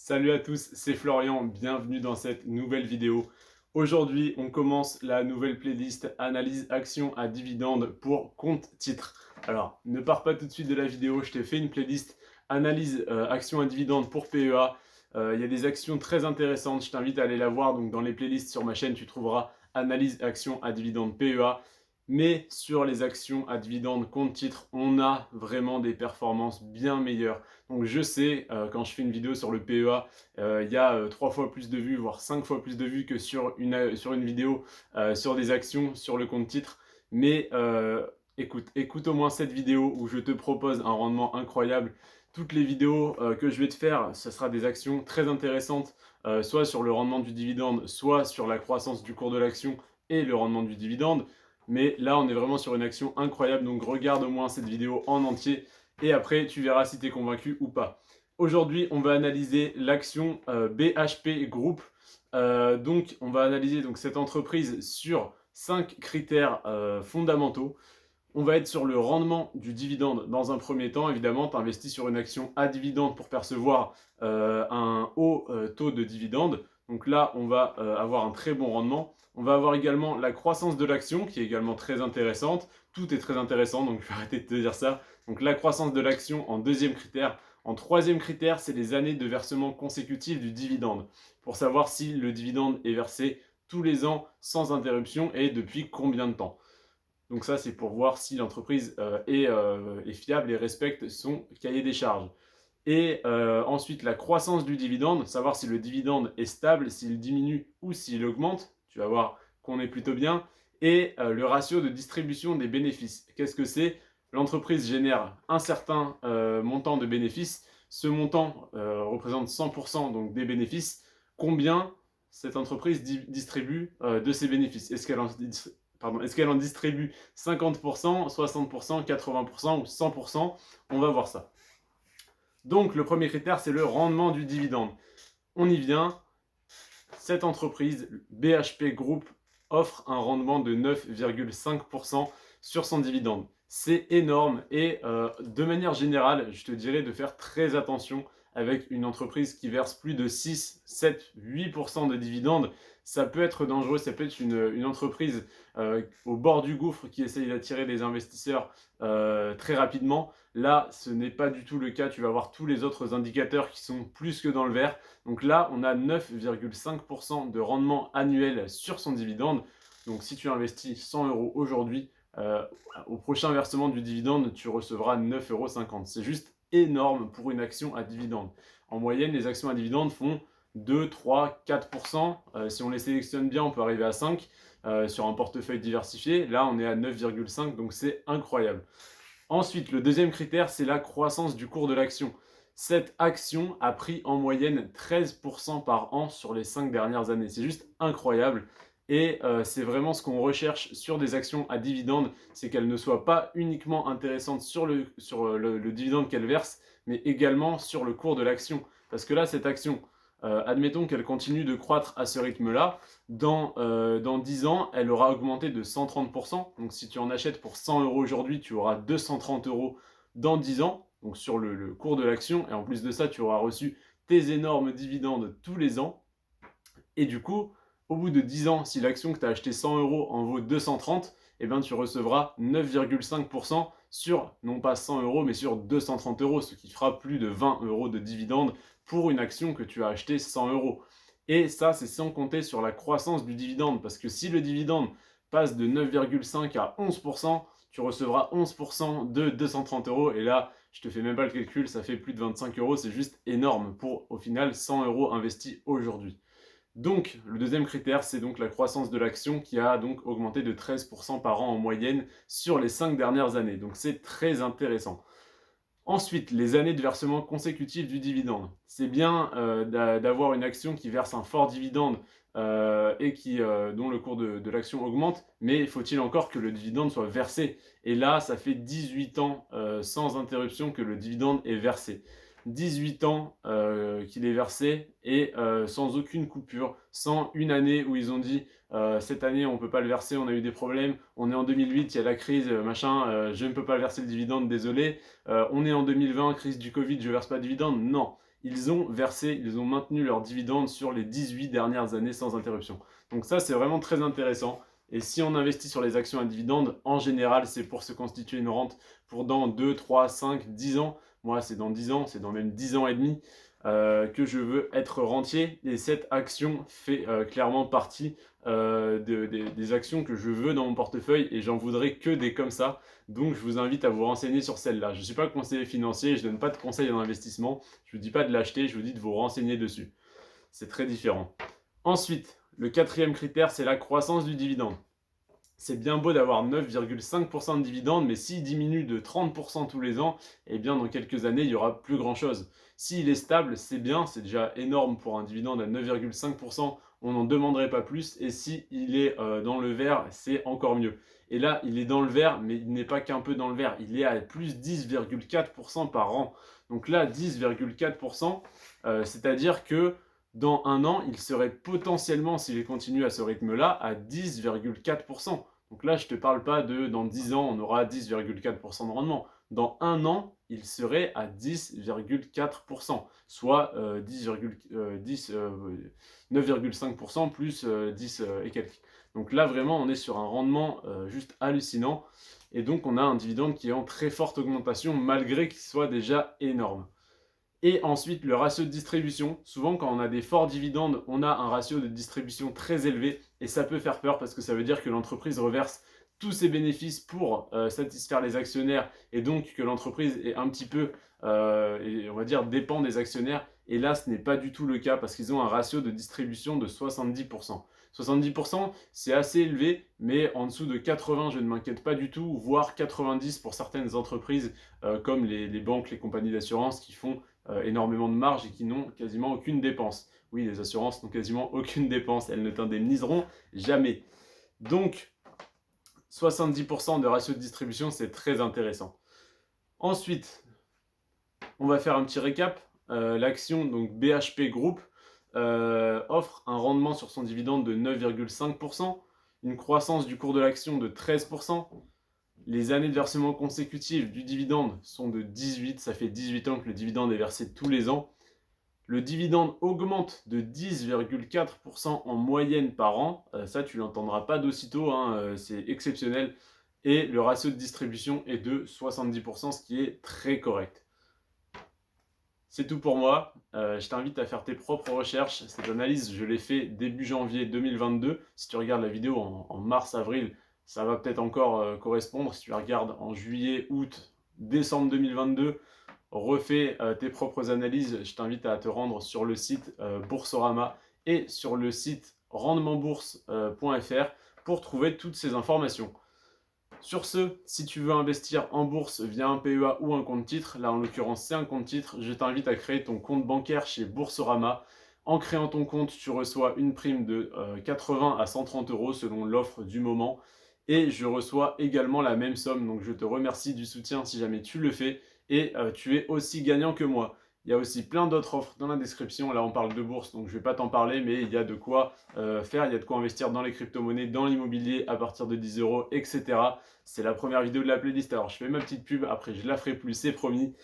Salut à tous, c'est Florian, bienvenue dans cette nouvelle vidéo. Aujourd'hui, on commence la nouvelle playlist Analyse Action à dividendes pour compte titre. Alors, ne pars pas tout de suite de la vidéo, je t'ai fait une playlist Analyse Action à dividendes pour PEA. Il y a des actions très intéressantes, je t'invite à aller la voir. Donc, dans les playlists sur ma chaîne, tu trouveras Analyse Action à dividendes PEA. Mais sur les actions à dividendes compte titre, on a vraiment des performances bien meilleures. Donc je sais, quand je fais une vidéo sur le PEA, il y a 3 fois plus de vues, voire 5 fois plus de vues que sur une vidéo sur des actions sur le compte titre. Mais écoute au moins cette vidéo où je te propose un rendement incroyable. Toutes les vidéos que je vais te faire, ce sera des actions très intéressantes, soit sur le rendement du dividende, soit sur la croissance du cours de l'action et le rendement du dividende. Mais là, on est vraiment sur une action incroyable, donc regarde au moins cette vidéo en entier et après, tu verras si tu es convaincu ou pas. Aujourd'hui, on va analyser l'action BHP Group. Donc, on va analyser cette entreprise sur 5 critères fondamentaux. On va être sur le rendement du dividende dans un premier temps. Évidemment, tu investis sur une action à dividende pour percevoir un haut taux de dividende. Donc là, on va avoir un très bon rendement. On va avoir également la croissance de l'action qui est également très intéressante. Tout est très intéressant, donc je vais arrêter de te dire ça. Donc la croissance de l'action en deuxième critère. En troisième critère, c'est les années de versement consécutif du dividende. Pour savoir si le dividende est versé tous les ans sans interruption et depuis combien de temps. Donc ça, c'est pour voir si l'entreprise est fiable et respecte son cahier des charges. Et ensuite, la croissance du dividende, savoir si le dividende est stable, s'il diminue ou s'il augmente. Tu vas voir qu'on est plutôt bien. Et le ratio de distribution des bénéfices. Qu'est-ce que c'est? L'entreprise génère un certain montant de bénéfices. Ce montant représente 100% donc, des bénéfices. Combien cette entreprise distribue de ses bénéfices? Est-ce qu'elle en distribue 50%, 60%, 80% ou 100%? On va voir ça. Donc le premier critère, c'est le rendement du dividende. On y vient. Cette entreprise, BHP Group, offre un rendement de 9,5% sur son dividende. C'est énorme et de manière générale, je te dirais de faire très attention avec une entreprise qui verse plus de 6, 7, 8% de dividendes. Ça peut être dangereux, ça peut être une entreprise au bord du gouffre qui essaye d'attirer des investisseurs très rapidement. Là, ce n'est pas du tout le cas. Tu vas voir tous les autres indicateurs qui sont plus que dans le vert. Donc là, on a 9,5% de rendement annuel sur son dividende. Donc si tu investis 100 euros aujourd'hui, au prochain versement du dividende, tu recevras 9,50 euros. C'est juste énorme pour une action à dividende. En moyenne, les actions à dividende font 2, 3, 4%. Si on les sélectionne bien, on peut arriver à 5% sur un portefeuille diversifié. Là, on est à 9,5%, donc c'est incroyable. Ensuite, le deuxième critère, c'est la croissance du cours de l'action. Cette action a pris en moyenne 13% par an sur les 5 dernières années. C'est juste incroyable. Et c'est vraiment ce qu'on recherche sur des actions à dividendes, c'est qu'elles ne soient pas uniquement intéressantes sur le dividende qu'elles versent, mais également sur le cours de l'action. Parce que là, cette action, admettons qu'elle continue de croître à ce rythme-là, dans 10 ans, elle aura augmenté de 130%. Donc si tu en achètes pour 100 euros aujourd'hui, tu auras 230 euros dans 10 ans, donc sur le cours de l'action. Et en plus de ça, tu auras reçu tes énormes dividendes tous les ans. Et du coup, au bout de 10 ans, si l'action que tu as acheté 100 euros en vaut 230, eh ben, tu recevras 9,5% sur, non pas 100 euros, mais sur 230 euros, ce qui fera plus de 20 euros de dividendes pour une action que tu as acheté 100 euros. Et ça, c'est sans compter sur la croissance du dividende, parce que si le dividende passe de 9,5 à 11%, tu recevras 11% de 230 euros. Et là, je te fais même pas le calcul, ça fait plus de 25 euros. C'est juste énorme pour, au final, 100 euros investis aujourd'hui. Donc, le deuxième critère, c'est donc la croissance de l'action qui a donc augmenté de 13% par an en moyenne sur les 5 dernières années. Donc, c'est très intéressant. Ensuite, les années de versement consécutif du dividende. C'est bien d'avoir une action qui verse un fort dividende et dont le cours de l'action augmente, mais faut-il encore que le dividende soit versé? Et là, ça fait 18 ans sans interruption que le dividende est versé. 18 ans qu'il est versé et sans aucune coupure, sans une année où ils ont dit cette année on ne peut pas le verser, on a eu des problèmes, on est en 2008, il y a la crise, je ne peux pas verser le dividende, désolé. On est en 2020, crise du Covid, je ne verse pas de dividende. Non, ils ont maintenu leurs dividendes sur les 18 dernières années sans interruption. Donc ça, c'est vraiment très intéressant. Et si on investit sur les actions à dividendes, en général, c'est pour se constituer une rente pour dans 2, 3, 5, 10 ans. Moi, c'est dans 10 ans, c'est dans même 10 ans et demi que je veux être rentier. Et cette action fait clairement partie des actions que je veux dans mon portefeuille et j'en voudrais que des comme ça. Donc, je vous invite à vous renseigner sur celle-là. Je ne suis pas conseiller financier, je ne donne pas de conseils en investissement. Je ne vous dis pas de l'acheter, je vous dis de vous renseigner dessus. C'est très différent. Ensuite, le quatrième critère, c'est la croissance du dividende. C'est bien beau d'avoir 9,5% de dividendes, mais s'il diminue de 30% tous les ans, eh bien dans quelques années, il n'y aura plus grand-chose. S'il est stable, c'est bien, c'est déjà énorme pour un dividende à 9,5%, on n'en demanderait pas plus. Et s'il est dans le vert, c'est encore mieux. Et là, il est dans le vert, mais il n'est pas qu'un peu dans le vert, il est à plus 10,4% par an. Donc là, 10,4%, c'est-à-dire que dans un an, il serait potentiellement, s'il continue à ce rythme-là, à 10,4%. Donc là, je ne te parle pas de dans 10 ans, on aura 10,4% de rendement. Dans un an, il serait à 10,4%, soit 9,5% plus 10 et quelques. Donc là, vraiment, on est sur un rendement juste hallucinant. Et donc, on a un dividende qui est en très forte augmentation, malgré qu'il soit déjà énorme. Et ensuite, le ratio de distribution. Souvent, quand on a des forts dividendes, on a un ratio de distribution très élevé et ça peut faire peur parce que ça veut dire que l'entreprise reverse tous ses bénéfices pour satisfaire les actionnaires et donc que l'entreprise est un petit peu, on va dire, dépend des actionnaires. Et là, ce n'est pas du tout le cas parce qu'ils ont un ratio de distribution de 70%. 70%, c'est assez élevé, mais en dessous de 80, je ne m'inquiète pas du tout, voire 90 pour certaines entreprises comme les banques, les compagnies d'assurance qui font énormément de marge et qui n'ont quasiment aucune dépense. Oui, les assurances n'ont quasiment aucune dépense, elles ne t'indemniseront jamais. Donc, 70% de ratio de distribution, c'est très intéressant. Ensuite, on va faire un petit récap. L'action, donc BHP Group, offre un rendement sur son dividende de 9,5%, une croissance du cours de l'action de 13%. Les années de versement consécutifs du dividende sont de 18, ça fait 18 ans que le dividende est versé tous les ans. Le dividende augmente de 10,4% en moyenne par an, ça tu l'entendras pas d'aussitôt, hein, c'est exceptionnel. Et le ratio de distribution est de 70%, ce qui est très correct. C'est tout pour moi, je t'invite à faire tes propres recherches. Cette analyse, je l'ai fait début janvier 2022. Si tu regardes la vidéo en mars-avril, ça va peut-être encore correspondre. Si tu la regardes en juillet, août, décembre 2022, refais tes propres analyses. Je t'invite à te rendre sur le site Boursorama et sur le site rendementbourse.fr pour trouver toutes ces informations. Sur ce, si tu veux investir en bourse via un PEA ou un compte titre, là en l'occurrence c'est un compte titre, je t'invite à créer ton compte bancaire chez Boursorama. En créant ton compte, tu reçois une prime de 80 à 130 € selon l'offre du moment. Et je reçois également la même somme, donc je te remercie du soutien si jamais tu le fais. Et tu es aussi gagnant que moi. Il y a aussi plein d'autres offres dans la description. Là, on parle de bourse, donc je ne vais pas t'en parler, mais il y a de quoi faire. Il y a de quoi investir dans les crypto-monnaies, dans l'immobilier à partir de 10 €, etc. C'est la première vidéo de la playlist. Alors, je fais ma petite pub. Après, je la ferai plus, c'est promis.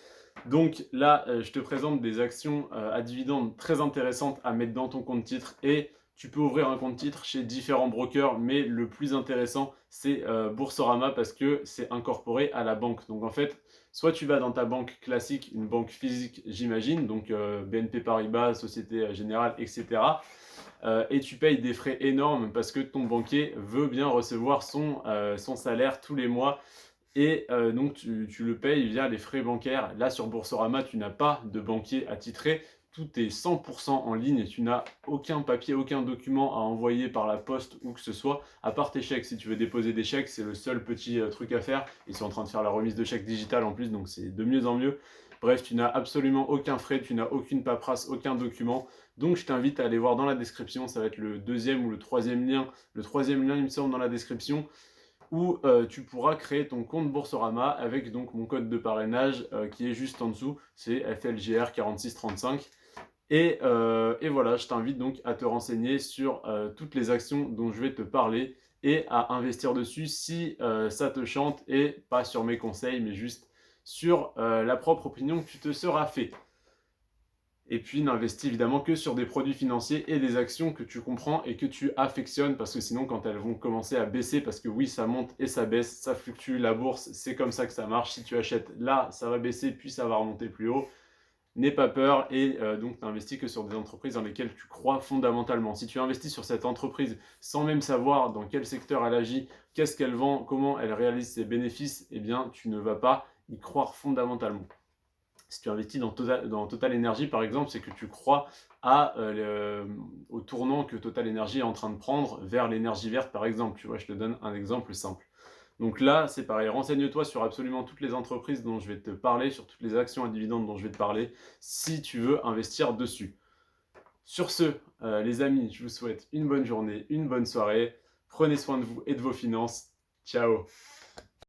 Donc là, je te présente des actions à dividendes très intéressantes à mettre dans ton compte titre. Et tu peux ouvrir un compte titre chez différents brokers, mais le plus intéressant, c'est Boursorama parce que c'est incorporé à la banque. Donc en fait, soit tu vas dans ta banque classique, une banque physique, j'imagine, donc BNP Paribas, Société Générale, etc. Et tu payes des frais énormes parce que ton banquier veut bien recevoir son salaire tous les mois. Et donc tu le payes via les frais bancaires. Là sur Boursorama, tu n'as pas de banquier attitré. Tout est 100% en ligne et tu n'as aucun papier, aucun document à envoyer par la poste ou que ce soit, à part tes chèques. Si tu veux déposer des chèques, c'est le seul petit truc à faire. Ils sont en train de faire la remise de chèques digitale en plus, donc c'est de mieux en mieux. Bref, tu n'as absolument aucun frais, tu n'as aucune paperasse, aucun document. Donc je t'invite à aller voir dans la description, ça va être le deuxième ou le troisième lien. Le troisième lien, il me semble, dans la description, où tu pourras créer ton compte Boursorama avec donc mon code de parrainage qui est juste en dessous, c'est FLGR4635. Et voilà, je t'invite donc à te renseigner sur toutes les actions dont je vais te parler et à investir dessus si ça te chante et pas sur mes conseils, mais juste sur la propre opinion que tu te seras fait. Et puis n'investis évidemment que sur des produits financiers et des actions que tu comprends et que tu affectionnes, parce que sinon quand elles vont commencer à baisser, parce que oui ça monte et ça baisse, ça fluctue, la bourse c'est comme ça que ça marche, si tu achètes là ça va baisser puis ça va remonter plus haut, n'aie pas peur et donc n'investis que sur des entreprises dans lesquelles tu crois fondamentalement. Si tu investis sur cette entreprise sans même savoir dans quel secteur elle agit, qu'est-ce qu'elle vend, comment elle réalise ses bénéfices, eh bien tu ne vas pas y croire fondamentalement. Si tu investis dans Total Energy, par exemple, c'est que tu crois au tournant que Total Energy est en train de prendre vers l'énergie verte, par exemple. Tu vois, je te donne un exemple simple. Donc là, c'est pareil, renseigne-toi sur absolument toutes les entreprises dont je vais te parler, sur toutes les actions à dividendes dont je vais te parler, si tu veux investir dessus. Sur ce, les amis, je vous souhaite une bonne journée, une bonne soirée. Prenez soin de vous et de vos finances. Ciao!